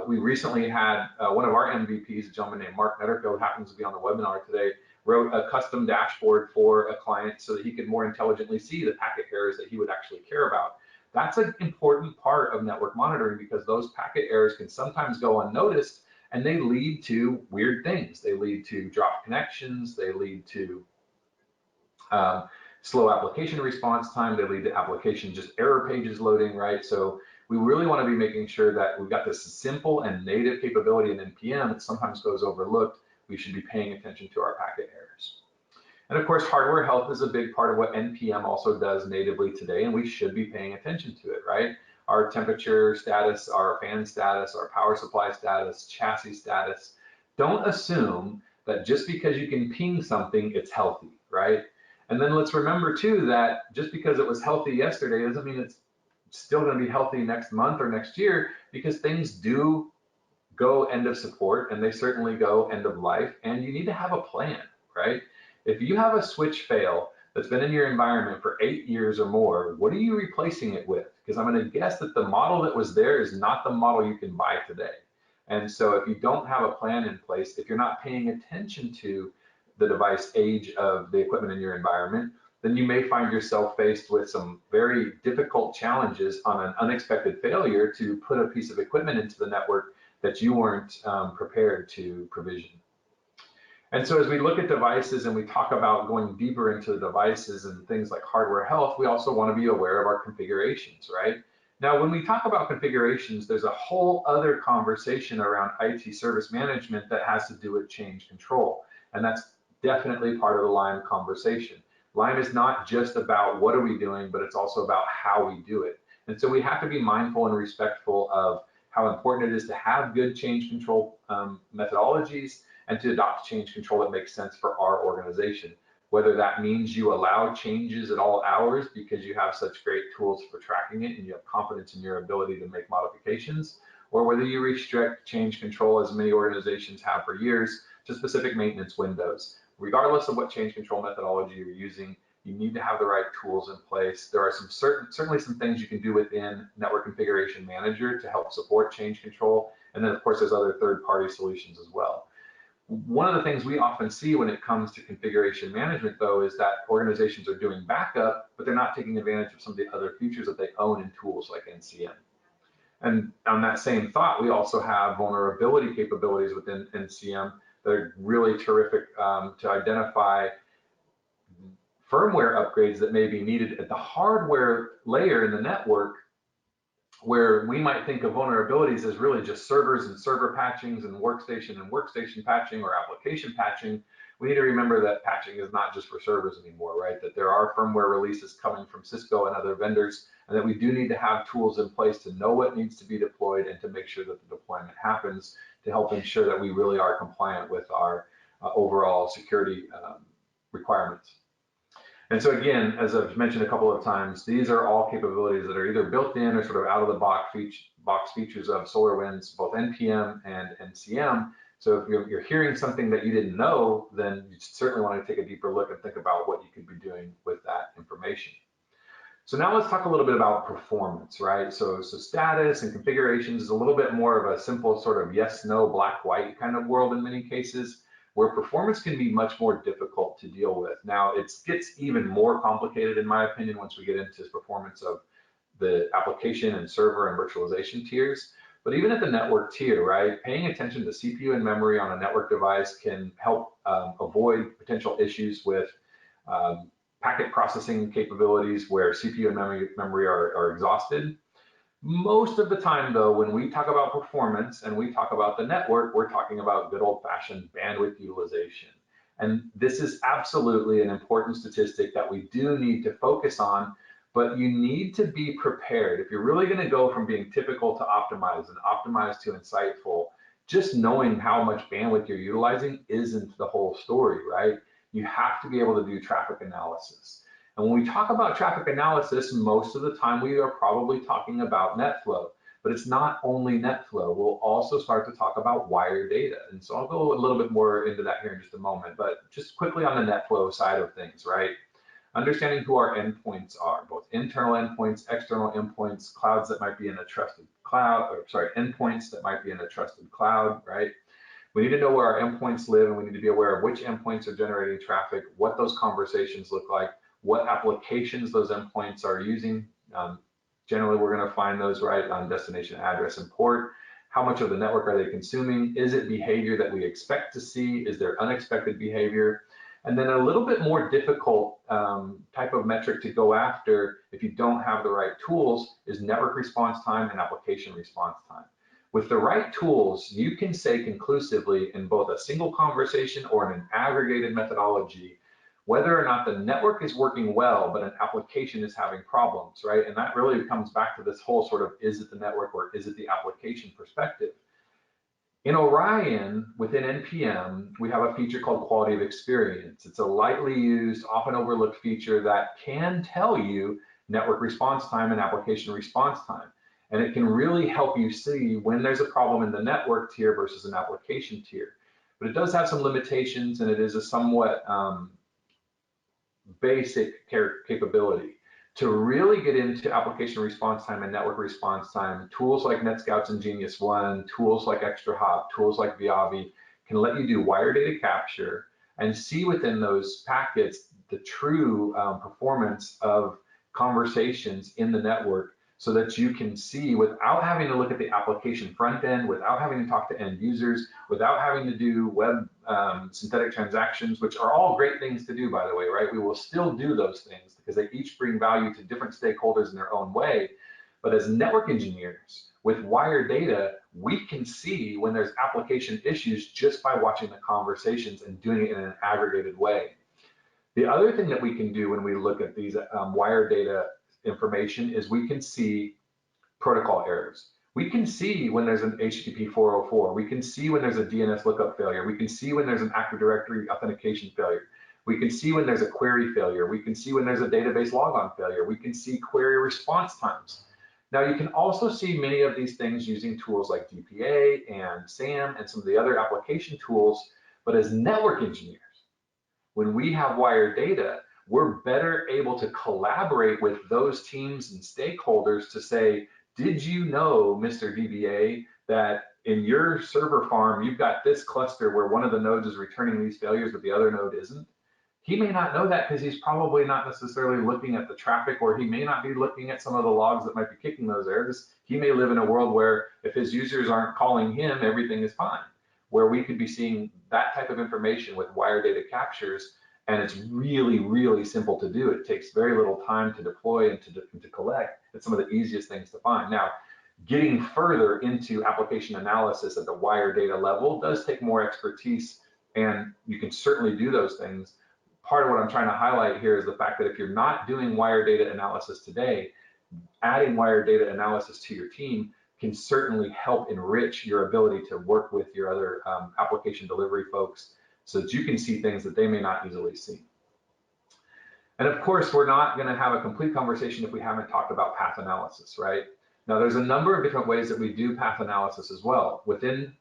we recently had one of our MVPs, a gentleman named Mark Netterfield, happens to be on the webinar today, wrote a custom dashboard for a client so that he could more intelligently see the packet errors that he would actually care about. That's an important part of network monitoring, because those packet errors can sometimes go unnoticed, and they lead to weird things. They lead to dropped connections, they lead to slow application response time, they lead to application just error pages loading, right? So we really want to be making sure that we've got this simple and native capability in NPM that sometimes goes overlooked. We should be paying attention to our packet errors. And of course, hardware health is a big part of what NPM also does natively today, and we should be paying attention to it, right? Our temperature status, our fan status, our power supply status, chassis status. Don't assume that just because you can ping something, it's healthy, right? And then let's remember too that just because it was healthy yesterday doesn't mean it's still going to be healthy next month or next year, because things do go end of support, and they certainly go end of life, and you need to have a plan, right? If you have a switch fail that's been in your environment for 8 years or more, what are you replacing it with? Because I'm going to guess that the model that was there is not the model you can buy today. And so if you don't have a plan in place, if you're not paying attention to the device age of the equipment in your environment, then you may find yourself faced with some very difficult challenges on an unexpected failure to put a piece of equipment into the network that you weren't prepared to provision. And so as we look at devices and we talk about going deeper into the devices and things like hardware health, we also want to be aware of our configurations, right? Now, when we talk about configurations, there's a whole other conversation around IT service management that has to do with change control. And that's definitely part of the LIME conversation. LIME is not just about what are we doing, but it's also about how we do it. And so we have to be mindful and respectful of how important it is to have good change control methodologies and to adopt change control that makes sense for our organization. Whether that means you allow changes at all hours because you have such great tools for tracking it and you have confidence in your ability to make modifications, or whether you restrict change control, as many organizations have for years, to specific maintenance windows. Regardless of what change control methodology you're using, you need to have the right tools in place. There are certainly some things you can do within Network Configuration Manager to help support change control. And then of course, there's other third-party solutions as well. One of the things we often see when it comes to configuration management, though, is that organizations are doing backup, but they're not taking advantage of some of the other features that they own in tools like NCM. And on that same thought, we also have vulnerability capabilities within NCM that are really terrific to identify firmware upgrades that may be needed at the hardware layer in the network, where we might think of vulnerabilities as really just servers and server patchings and workstation patching or application patching. We need to remember that patching is not just for servers anymore, right? That there are firmware releases coming from Cisco and other vendors, and that we do need to have tools in place to know what needs to be deployed and to make sure that the deployment happens to help ensure that we really are compliant with our overall security requirements. And so again, as I've mentioned a couple of times, these are all capabilities that are either built in or sort of out of the box features of SolarWinds, both NPM and NCM. So if you're hearing something that you didn't know, then you certainly want to take a deeper look and think about what you could be doing with that information. So now let's talk a little bit about performance, right? So status and configurations is a little bit more of a simple sort of yes, no, black, white kind of world in many cases, where performance can be much more difficult to deal with. Now, it gets even more complicated, in my opinion, once we get into performance of the application and server and virtualization tiers. But even at the network tier, right, paying attention to CPU and memory on a network device can help avoid potential issues with packet processing capabilities where CPU and memory are exhausted. Most of the time, though, when we talk about performance and we talk about the network, we're talking about good old-fashioned bandwidth utilization. And this is absolutely an important statistic that we do need to focus on, but you need to be prepared. If you're really going to go from being typical to optimized and optimized to insightful, just knowing how much bandwidth you're utilizing isn't the whole story, right? You have to be able to do traffic analysis. And when we talk about traffic analysis, most of the time we are probably talking about NetFlow, but it's not only NetFlow. We'll also start to talk about wire data. And so I'll go a little bit more into that here in just a moment, but just quickly on the NetFlow side of things, right? Understanding who our endpoints are, both internal endpoints, external endpoints, clouds that might be in a trusted cloud, or sorry, endpoints that might be in a trusted cloud, right? We need to know where our endpoints live, and we need to be aware of which endpoints are generating traffic, what those conversations look like, what applications those endpoints are using. Generally, we're going to find those right on destination address and port. How much of the network are they consuming? Is it behavior that we expect to see? Is there unexpected behavior? And then a little bit more difficult type of metric to go after if you don't have the right tools is network response time and application response time. With the right tools, you can say conclusively in both a single conversation or in an aggregated methodology whether or not the network is working well, but an application is having problems, right? And that really comes back to this whole sort of, is it the network or is it the application perspective? In Orion, within NPM, we have a feature called quality of experience. It's a lightly used, often overlooked feature that can tell you network response time and application response time. And it can really help you see when there's a problem in the network tier versus an application tier. But it does have some limitations, and it is a somewhat basic capability. To really get into application response time and network response time, tools like NetScout's nGenius 1, tools like ExtraHop, tools like Viavi can let you do wire data capture and see within those packets the true performance of conversations in the network, so that you can see without having to look at the application front end, without having to talk to end users, without having to do web synthetic transactions, which are all great things to do, by the way, right? We will still do those things because they each bring value to different stakeholders in their own way. But as network engineers with wire data, we can see when there's application issues just by watching the conversations and doing it in an aggregated way. The other thing that we can do when we look at these wire data information is we can see protocol errors. We can see when there's an HTTP 404. We can see when there's a DNS lookup failure. We can see when there's an Active Directory authentication failure. We can see when there's a query failure. We can see when there's a database logon failure. We can see query response times. Now, you can also see many of these things using tools like DPA and SAM and some of the other application tools. But as network engineers, when we have wire data, we're better able to collaborate with those teams and stakeholders to say, did you know, Mr. DBA, that in your server farm, you've got this cluster where one of the nodes is returning these failures, but the other node isn't? He may not know that because he's probably not necessarily looking at the traffic, or he may not be looking at some of the logs that might be kicking those errors. He may live in a world where if his users aren't calling him, everything is fine, where we could be seeing that type of information with wire data captures. And it's really, really simple to do. It takes very little time to deploy and to collect. It's some of the easiest things to find. Now, getting further into application analysis at the wire data level does take more expertise, and you can certainly do those things. Part of what I'm trying to highlight here is the fact that if you're not doing wire data analysis today, adding wire data analysis to your team can certainly help enrich your ability to work with your other application delivery folks, so that you can see things that they may not easily see. And of course, we're not going to have a complete conversation if we haven't talked about path analysis, right? Now, there's a number of different ways that we do path analysis as well. Within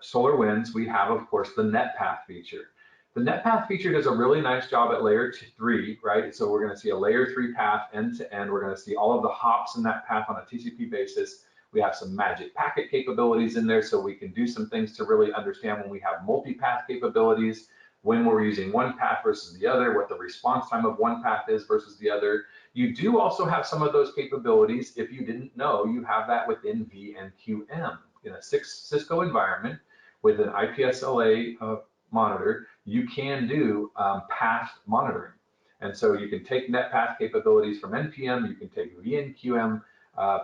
SolarWinds, we have, of course, the NetPath feature. The NetPath feature does a really nice job at layer 3, right? So we're going to see a layer 3 path end to end. We're going to see all of the hops in that path on a TCP basis. We have some magic packet capabilities in there, so we can do some things to really understand when we have multi-path capabilities, when we're using one path versus the other, what the response time of one path is versus the other. You do also have some of those capabilities. If you didn't know, you have that within VNQM. In a Cisco environment with an IPSLA monitor, you can do path monitoring. And so you can take NetPath capabilities from NPM, you can take VNQM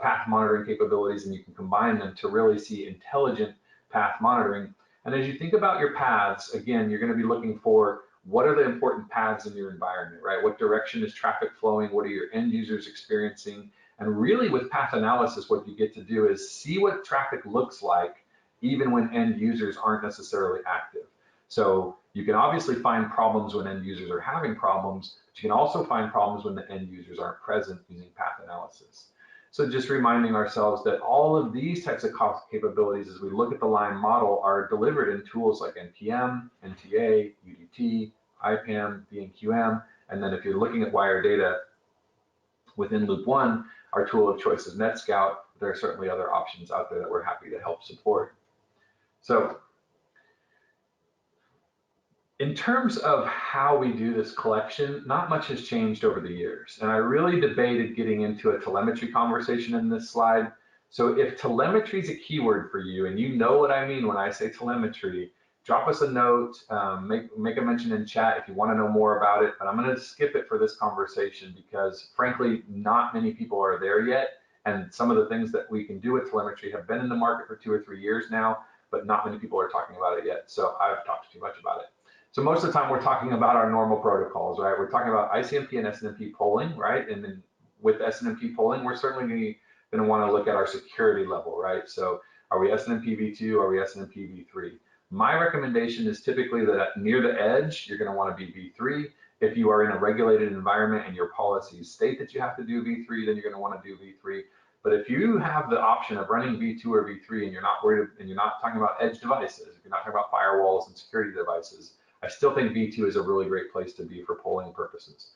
path monitoring capabilities, and you can combine them to really see intelligent path monitoring. And as you think about your paths, again, you're going to be looking for what are the important paths in your environment, right? What direction is traffic flowing? What are your end users experiencing? And really with path analysis, what you get to do is see what traffic looks like even when end users aren't necessarily active. So you can obviously find problems when end users are having problems, but you can also find problems when the end users aren't present using path analysis. So just reminding ourselves that all of these types of capabilities as we look at the line model are delivered in tools like NPM, NTA, UDT, IPAM, VNQM, and then if you're looking at wire data within Loop1, our tool of choice is NetScout. There are certainly other options out there that we're happy to help support. So in terms of how we do this collection, not much has changed over the years. And I really debated getting into a telemetry conversation in this slide. So if telemetry is a keyword for you, and you know what I mean when I say telemetry, drop us a note, make a mention in chat if you want to know more about it. But I'm going to skip it for this conversation because, frankly, not many people are there yet. And some of the things that we can do with telemetry have been in the market for 2 or 3 years now, but not many people are talking about it yet. So I've talked too much about it. So most of the time we're talking about our normal protocols, right? We're talking about ICMP and SNMP polling, right? And then with SNMP polling, we're certainly going to want to look at our security level, right? So are we SNMP v2? Are we SNMP v3? My recommendation is typically that near the edge, you're going to want to be v3. If you are in a regulated environment and your policies state that you have to do v3, then you're going to want to do v3. But if you have the option of running v2 or v3 and you're not worried, and you're not talking about edge devices, if you're not talking about firewalls and security devices, I still think V2 is a really great place to be for polling purposes.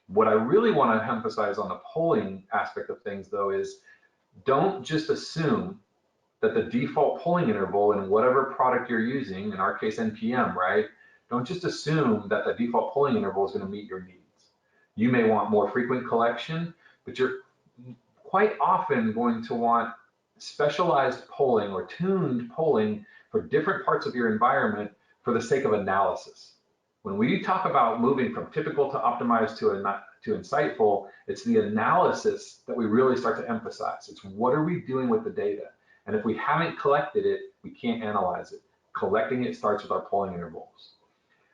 What I really want to emphasize on the polling aspect of things, though, is don't just assume that the default polling interval in whatever product you're using, in our case NPM, right? Don't just assume that the default polling interval is going to meet your needs. You may want more frequent collection, but you're quite often going to want specialized polling or tuned polling for different parts of your environment for the sake of analysis. When we talk about moving from typical to optimized to insightful, it's the analysis that we really start to emphasize. It's what are we doing with the data? And if we haven't collected it, we can't analyze it. Collecting it starts with our polling intervals.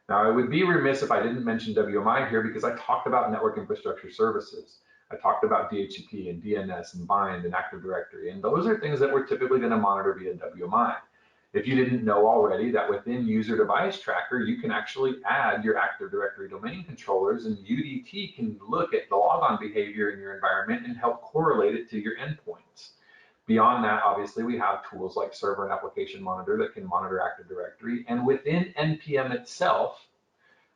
Now, I would be remiss if I didn't mention WMI here because I talked about network infrastructure services. I talked about DHCP and DNS and bind and Active Directory, and those are things that we're typically going to monitor via WMI. If you didn't know already that within User Device Tracker, you can actually add your Active Directory domain controllers, and UDT can look at the logon behavior in your environment and help correlate it to your endpoints. Beyond that, obviously, we have tools like Server and Application Monitor that can monitor Active Directory, and within NPM itself,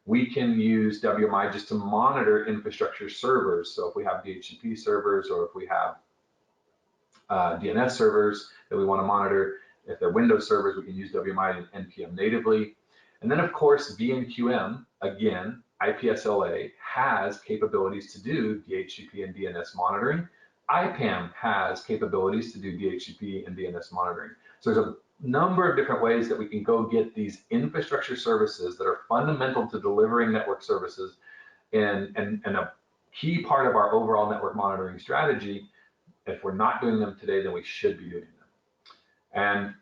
we can use WMI just to monitor infrastructure servers. So if we have DHCP servers or if we have DNS servers that we want to monitor, if they're Windows servers, we can use WMI and NPM natively. And then, of course, VNQM, again, IPSLA has capabilities to do DHCP and DNS monitoring. IPAM has capabilities to do DHCP and DNS monitoring. So there's a number of different ways that we can go get these infrastructure services that are fundamental to delivering network services and a key part of our overall network monitoring strategy. If we're not doing them today, then we should be doing them. And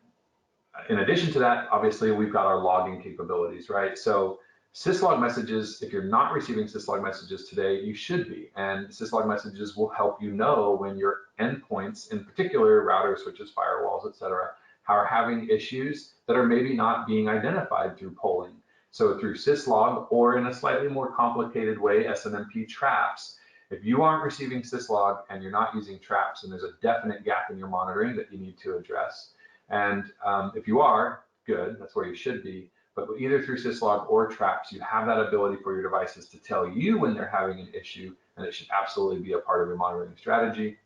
in addition to that, obviously, we've got our logging capabilities, right? So syslog messages, if you're not receiving syslog messages today, you should be. And syslog messages will help you know when your endpoints, in particular, routers, switches, firewalls, et cetera, are having issues that are maybe not being identified through polling. So through syslog, or in a slightly more complicated way, SNMP traps. If you aren't receiving syslog and you're not using traps, then there's a definite gap in your monitoring that you need to address. And if you are, good, that's where you should be. But either through syslog or traps, you have that ability for your devices to tell you when they're having an issue, and it should absolutely be a part of your monitoring strategy.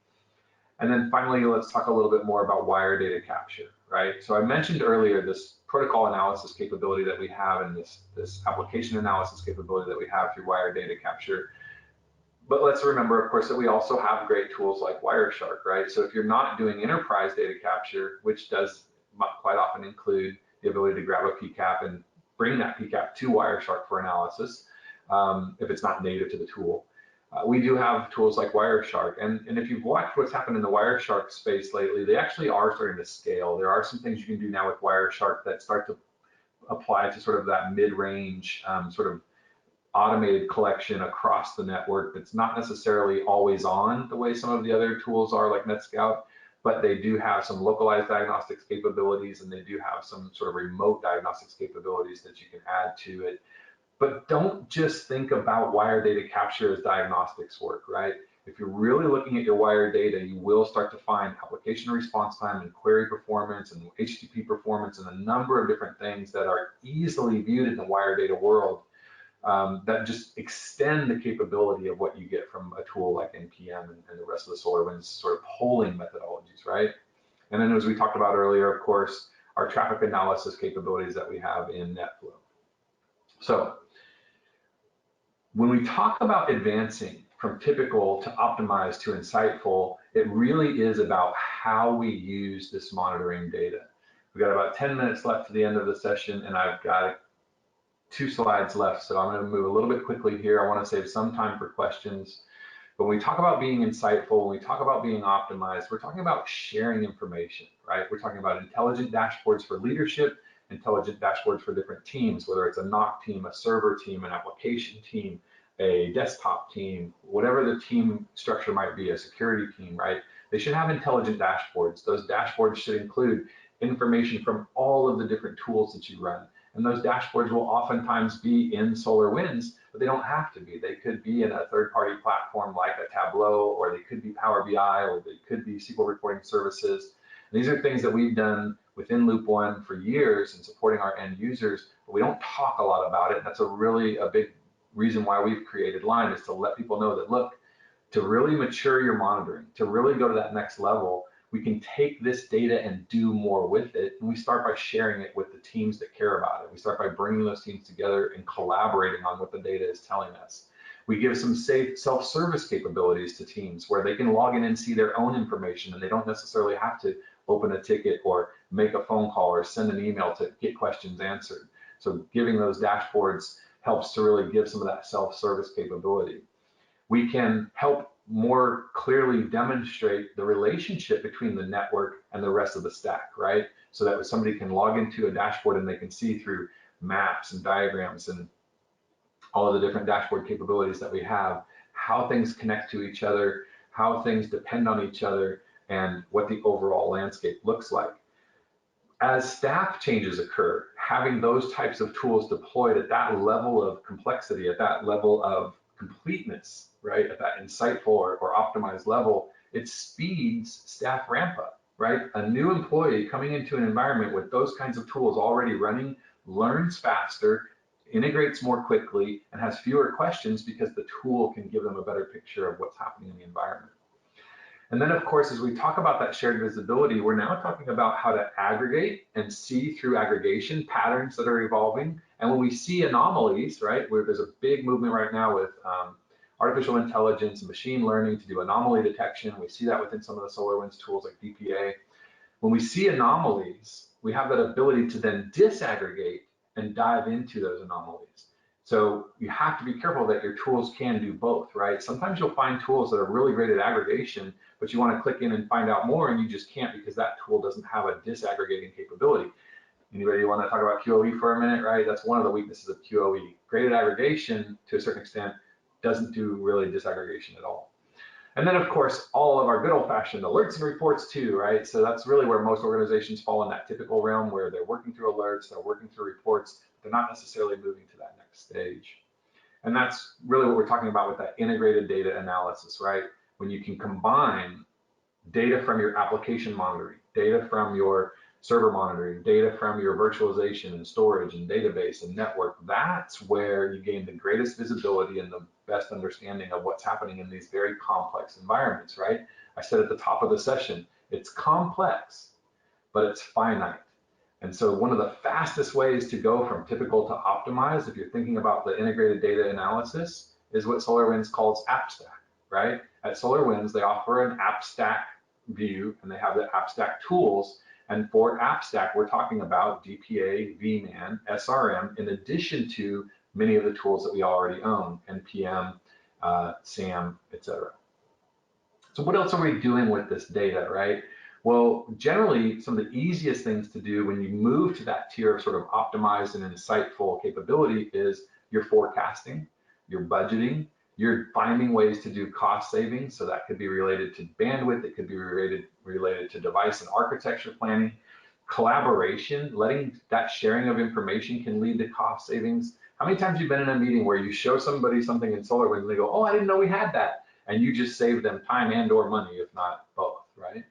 And then finally, let's talk a little bit more about wire data capture, right? So I mentioned earlier this protocol analysis capability that we have and this application analysis capability that we have through wire data capture. But let's remember, of course, that we also have great tools like Wireshark, right? So if you're not doing enterprise data capture, which does quite often include the ability to grab a PCAP and bring that PCAP to Wireshark for analysis, if it's not native to the tool. We do have tools like Wireshark, and if you've watched what's happened in the Wireshark space lately, they actually are starting to scale. There are some things you can do now with Wireshark that start to apply to sort of that mid-range sort of automated collection across the network that's not necessarily always on the way some of the other tools are like NetScout, but they do have some localized diagnostics capabilities, and they do have some sort of remote diagnostics capabilities that you can add to it. But don't just think about wire data capture as diagnostics work, right? If you're really looking at your wire data, you will start to find application response time and query performance and HTTP performance and a number of different things that are easily viewed in the wire data world that just extend the capability of what you get from a tool like NPM and the rest of the SolarWinds sort of polling methodologies, right? And then as we talked about earlier, of course, our traffic analysis capabilities that we have in NetFlow. So when we talk about advancing from typical to optimized to insightful, it really is about how we use this monitoring data. We've got about 10 minutes left to the end of the session, and I've got 2 slides left, so I'm going to move a little bit quickly here. I want to save some time for questions. But when we talk about being insightful, when we talk about being optimized, we're talking about sharing information, right? We're talking about intelligent dashboards for leadership, intelligent dashboards for different teams, whether it's a NOC team, a server team, an application team, a desktop team, whatever the team structure might be, a security team, right? They should have intelligent dashboards. Those dashboards should include information from all of the different tools that you run. And those dashboards will oftentimes be in SolarWinds, but they don't have to be. They could be in a third-party platform like a Tableau, or they could be Power BI, or they could be SQL reporting services. And these are things that we've done within Loop1 for years in supporting our end users, but we don't talk a lot about it. That's a really big reason why we've created Line is to let people know that, look, to really mature your monitoring, to really go to that next level, we can take this data and do more with it. And we start by sharing it with the teams that care about it. We start by bringing those teams together and collaborating on what the data is telling us. We give some safe self-service capabilities to teams where they can log in and see their own information, and they don't necessarily have to open a ticket or make a phone call or send an email to get questions answered. So giving those dashboards helps to really give some of that self-service capability. We can help more clearly demonstrate the relationship between the network and the rest of the stack, right? So that somebody can log into a dashboard and they can see through maps and diagrams and all of the different dashboard capabilities that we have, how things connect to each other, how things depend on each other, and what the overall landscape looks like. As staff changes occur, having those types of tools deployed at that level of complexity, at that level of completeness, right, at that insightful or optimized level, it speeds staff ramp up, right? A new employee coming into an environment with those kinds of tools already running learns faster, integrates more quickly, and has fewer questions because the tool can give them a better picture of what's happening in the environment. And then, of course, as we talk about that shared visibility, we're now talking about how to aggregate and see through aggregation patterns that are evolving. And when we see anomalies, right, where there's a big movement right now with artificial intelligence and machine learning to do anomaly detection. We see that within some of the SolarWinds tools like DPA. When we see anomalies, we have that ability to then disaggregate and dive into those anomalies. So you have to be careful that your tools can do both, right? Sometimes you'll find tools that are really great at aggregation, but you want to click in and find out more, and you just can't because that tool doesn't have a disaggregating capability. Anybody want to talk about QoE for a minute, right? That's one of the weaknesses of QoE. Great at aggregation to a certain extent, doesn't do really disaggregation at all. And then, of course, all of our good old-fashioned alerts and reports too, right? So that's really where most organizations fall in that typical realm where they're working through alerts, they're working through reports, but they're not necessarily moving to that next stage. And that's really what we're talking about with that integrated data analysis, right? When you can combine data from your application monitoring, data from your server monitoring, data from your virtualization and storage and database and network, that's where you gain the greatest visibility and the best understanding of what's happening in these very complex environments, right? I said at the top of the session, it's complex, but it's finite. And so one of the fastest ways to go from typical to optimized, if you're thinking about the integrated data analysis, is what SolarWinds calls AppStack, right? At SolarWinds, they offer an AppStack view, and they have the AppStack tools. And for AppStack, we're talking about DPA, VMan, SRM, in addition to many of the tools that we already own, NPM, SAM, etc. So what else are we doing with this data, right? Well, generally, some of the easiest things to do when you move to that tier of sort of optimized and insightful capability is your forecasting, your budgeting, you're finding ways to do cost savings. So that could be related to bandwidth, it could be related to device and architecture planning, collaboration, letting that sharing of information can lead to cost savings. How many times have you been in a meeting where you show somebody something in SolarWinds and they go, oh, I didn't know we had that. And you just save them time and or money, if not both, right?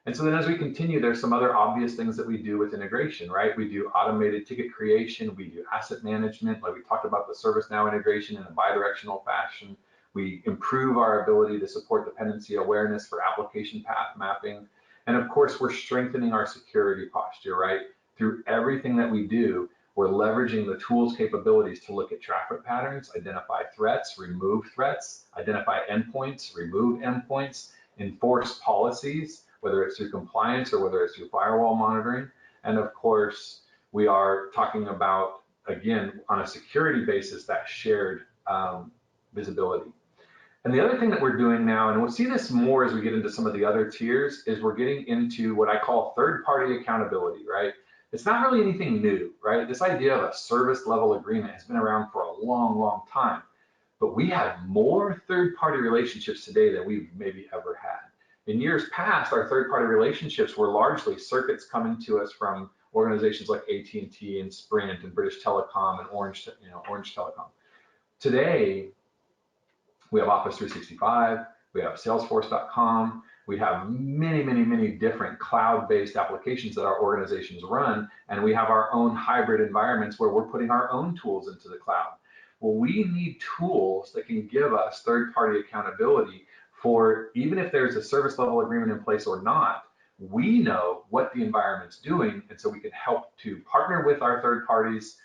And so then as we continue, there's some other obvious things that we do with integration, right? We do automated ticket creation, we do asset management, like we talked about the ServiceNow integration in a bidirectional fashion. We improve our ability to support dependency awareness for application path mapping. And of course, we're strengthening our security posture, right? Through everything that we do, we're leveraging the tools capabilities to look at traffic patterns, identify threats, remove threats, identify endpoints, remove endpoints, enforce policies, whether it's through compliance or whether it's through firewall monitoring. And of course, we are talking about, again, on a security basis, that shared visibility. And the other thing that we're doing now, and we'll see this more as we get into some of the other tiers, is we're getting into what I call third-party accountability, right? It's not really anything new, right? This idea of a service level agreement has been around for a long, long time, but we have more third-party relationships today than we've maybe ever had. In years past, our third-party relationships were largely circuits coming to us from organizations like AT&T and Sprint and British Telecom and Orange Telecom. Today, we have Office 365, we have Salesforce.com, we have many, many, many different cloud-based applications that our organizations run, and we have our own hybrid environments where we're putting our own tools into the cloud. Well, we need tools that can give us third-party accountability for, even if there's a service level agreement in place or not, we know what the environment's doing, and so we can help to partner with our third parties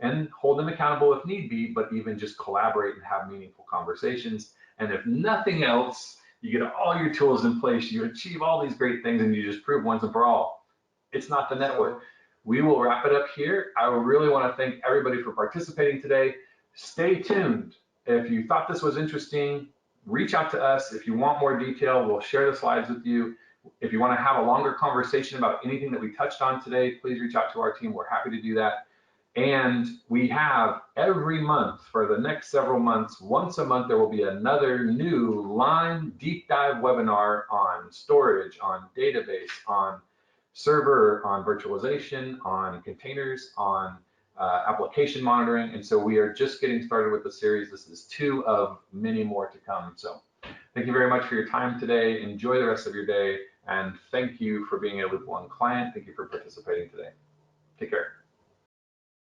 and hold them accountable if need be, but even just collaborate and have meaningful conversations. And if nothing else, you get all your tools in place, you achieve all these great things, and you just prove once and for all, it's not the network. We will wrap it up here. I really want to thank everybody for participating today. Stay tuned. If you thought this was interesting, reach out to us. If you want more detail, we'll share the slides with you. If you want to have a longer conversation about anything that we touched on today, please reach out to our team. We're happy to do that. And we have every month for the next several months, once a month, there will be another new Lime deep dive webinar on storage, on database, on server, on virtualization, on containers, on application monitoring. And so we are just getting started with the series. This is 2 of many more to come. So thank you very much for your time today. Enjoy the rest of your day. And thank you for being a Loop1 client. Thank you for participating today. Take care.